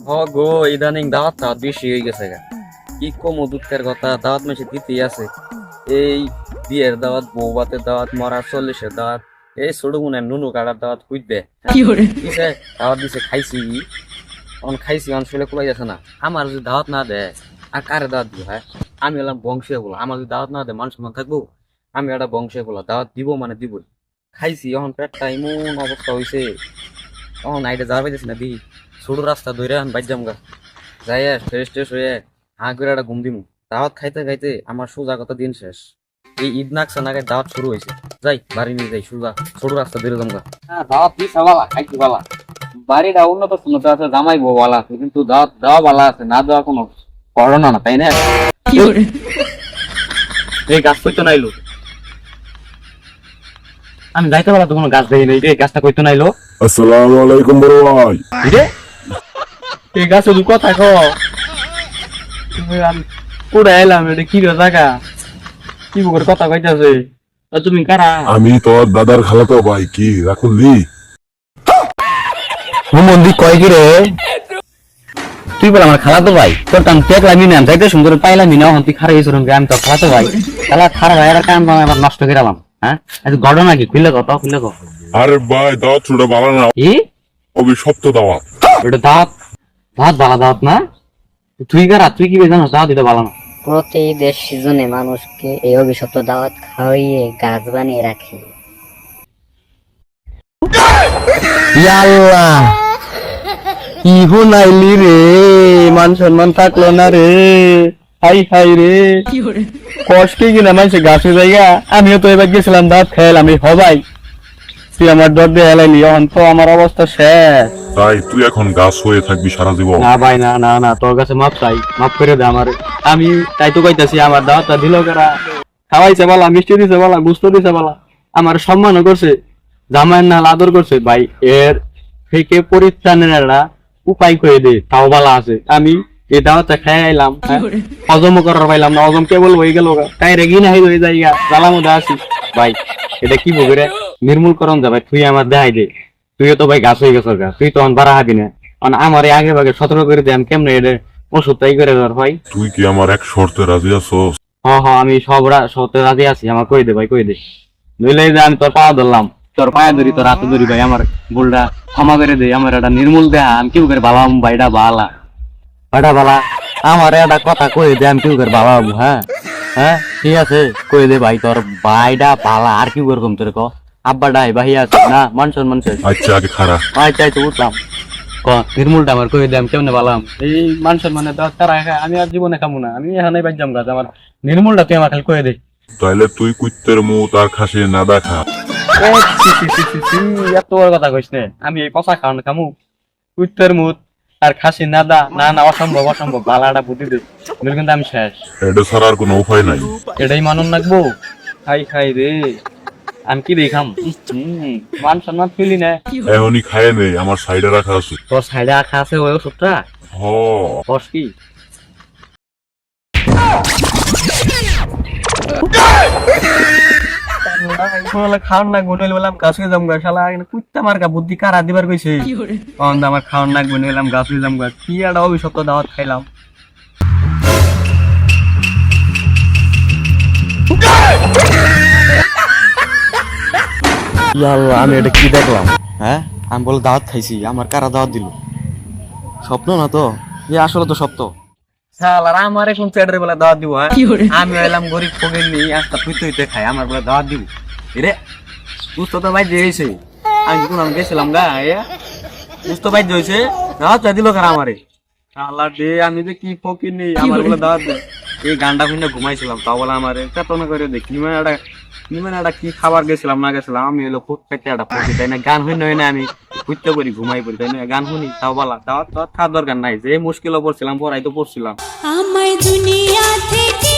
গো ইদানিং দাওয়াত না বেশি হয়ে গেছে গা। কি কম দুঃখের কথা, দাওয়াত মেশে দিতেই আছে। এই বিয়ের দাওয়াত, বউ ভাতের দাওয়াত, মরা 40-এর দাওয়াত, এই ছোট বোনের নুনু কাটার দাওয়াত খুঁজবে দিছে। দাওয়াত দিছে, খাইছি, অন খাইছি, অন শুলে কুলাই যাচ্ছে না। আমার যদি দাওয়াত না দেয় আর কারে দাওয়াত দিব? হ্যাঁ, আমি হলাম বংশীয় বলা, আমার যদি দাওয়াত না দেয় মান সম্মান থাকবো? আমি একটা বংশীয় বলা, দাওয়াত দিব মানে দিবই। খাইছি, এখন পেটটা এমন অবস্থা হয়েছে, এখন আইডে যাওয়ার পাইতেছি না। দিই ছোট রাস্তা ধরে এখন বাইর যামগা, যাই ফ্রেশ ট্রেশ হয়ে হাঁ করে একটা ঘুম দিমু। দাওয়াত খাইতে খাইতে আমার সোজা কথা দিন শেষ। এই ঈদ নাকছে নাকে দাওয়াত শুরু হয়েছে, যাই বাড়ি নিয়ে যাই, সোজা ছোট রাস্তা ধরে যামগা। হ্যাঁ, দাওয়াত দিস বালা, খাইছি বালা, বাড়িটা উন্নত উন্নত আছে, জামাই বউ বালা আছে, কিন্তু দাওয়াত দেওয়া বালা আছে, না দেওয়া কোনো করোনা না, তাই না? এই গাছ কইতো নাইলো, আমি যাইতে পারলাম তো কোনো গাছ দেই নাই রে, গাছটা কইতো নাইলো। আসসালামু আলাইকুম বড় ভাই। রে এই গাছ শুধু কথা কো, আমি পুরা এলাম, এটা কি রে জায়গা, কি বকর কথা কইতাছে? তুমি কারা? আমি তোর দাদার খালাতো ভাই, কি রাখলি? মন্দি কয় কি রে? তুই বল আমার খালাতো ভাই, তোর কাম দেখলামই না, যাইতে সুন্দর পাইলামই না, তুই খারাপ হয়েছ, আমি তো খালাতো ভাই। তাহলে খারাপ ভাই, কাম আবার নষ্ট করে এলাম। হ্যাঁ, ঘটনা কি? খুলে কত খুলে কত? আরে ভাই, দাওয়াত ছোট বালা না, কি অভিশপ্ত দাওয়াত। ওটা দাঁত ভাত বালা দাঁত না? তুই কারা? তুই কি জানো দাঁত এটা বালা না? প্রতি ঈদের সিজনে মানুষকে এই অভিশপ্ত দাওয়াত খাওয়িয়ে গাছ বানিয়ে রাখে। আল্লাহ, কি হুনাইলি রে, মান সম্মান থাকলো না রে, হাই হাই রে, কষ্টে কিনা মানুষের গাছে জায়গা। আমিও তো এবার গেছিলাম দাঁত খাইলাম, এই হবাই তুই আমার ডর দিয়ে এলাইলি, এখন তো আমার অবস্থা শেষ। তাই তুই এখন গাছ হয়ে থাকবি সারা জীবন? না ভাই, না না না, তোর কাছে মাপ চাই, মাফ করে দে আমার। আমি তাই তো কইতাছি, আমার দাওয়াতটা দিল কারা? খাওয়াইছে বলা, মিষ্টি দিছে বলা, গুস্ত দিছে বলা, আমার সম্মানও করছে, জামাইয়ের নাল আদর করছে। ভাই এর থেকে পরিত্রাণের একটা উপায় করে দে, তাও বলা আছে। আমি এই দাওয়াতটা খাই আইলাম, হজম করার পাইলাম না, হজম কেবল হয়ে গেল, তাই রেগি না হয়ে যাই জ্বালা মধ্যে আছি। ভাই এটা কি বলে নির্মূল করণ যাবে, তুই আমার দেখাই দে। তুইও তো ভাই গাছ হয়ে গেছ, তুই তো বাড়া হাবি না, আমার আগে ভাগে সতর্ক করে দে, আমি কেমনে এটা ওষুধ তাই করে ধর ভাই। তুই কি আমার এক শর্তে রাজি আছোস? হ্যাঁ, আমি সব রাজি আছি, আমার কই দে ভাই, কই দে, নইলে যে আমি তোর পাওয়া ধরলাম, তোর পায়া ধরি, তোর হাতে ধরি ভাই, আমার ভুলটা ক্ষমা করে দে, আমার এটা নির্মূল দেহা, আমি কি করে বাবা ভাইটা বালা, ভাইটা বালা, আমার একটা কথা কই দে, আমি কি করে বাবা বাবু। হ্যাঁ হ্যাঁ, ঠিক আছে, কই দে ভাই, তোর ভাইটা বালা, আর কি করবো তোর ক আব্বাটাই বাহি আছে না, মানুষের মানুষের। আচ্ছা আগে খারাপ আচ্ছা আচ্ছা, বুঝলাম, ক নির্মূলটা আমার কই দে, আমি কেমনে বালাম এই মানুষের মানে তারা আমি আর জীবনে খামু না, আমি এখানে বাজ্জাম গাছ, আমার নির্মূলটা তুই আমার খালি কই দে। তাইলে তুই কুত্তের মুখ আর খাসি না দেখা। এত বড় কথা কইস নে, আমি এই পচা খাওয়ান খামু? উত্তর মুত আর খাসি নাদা, না না, অসম্ভব অসম্ভব, বালাটা বুদ্ধি দে, কিন্তু আমি শেষ। এটা ছাড়া আর কোনো উপায় নাই। এটাই মানন লাগবো? খাই খাই রে, আমি কি দেখাম? মান সম্মান ফিলি না, এখনই খায় নেই, আমার সাইডে রাখা আছে। তোর সাইডে আখা আছে ওই ওষুধটা, হ, বস কি খাওয়ান লাগবো, নইলে বললাম গাছ হয়ে যাম গা, শালা কুত্তা মার্কা বুদ্ধি কারা দিবার কইছে? আমার খাওয়ান লাগবো, নইলাম গাছ হয়ে যাম গা, কি একটা অভিশপ্ত দাওয়াত খাইলাম। আল্লাহ, আমি এটা কি দেখলাম? হ্যাঁ, আমি বলে দাওয়াত খাইছি, আমার কারা দাওয়াত দিল? স্বপ্ন না তো, এ আসলে তো সত্য। শালার আমার এখন পেটের বেলা দাওয়াত দিব? আমি এলাম গরিব ফকির নি, আস্তা পুইতে হইতে খাই, আমার বলে দাওয়াত দিব? রে বুঝতো তো ভাই দিয়েছে, আমি কোন আমি গেছিলাম গা, বুঝতো ভাই দিয়েছে, দাওয়াত দিল কারা আমারে? আল্লাহ দে, আমি যে কি ফকির নি, আমার বলে দাওয়াত দে। এই গানটা শুনে ঘুমাইছিলাম, তাও বলে আমারে চেতনা করে দেখি, মানে একটা কি খাবার গেছিলাম না গেছিলাম, আমি হলো ফুট পেতে একটা ফকির, তাই না? গান শুনে হয় না, আমি বুঝতে পারি ঘুমাই পড়ি, তাই না? গান শুনি, তাও বলা দাওয়াত খাওয়ার দরকার নাই, যে মুশকিলও পড়ছিলাম, পড়াই তো পড়ছিলাম। আমায় দুনিয়া থেকে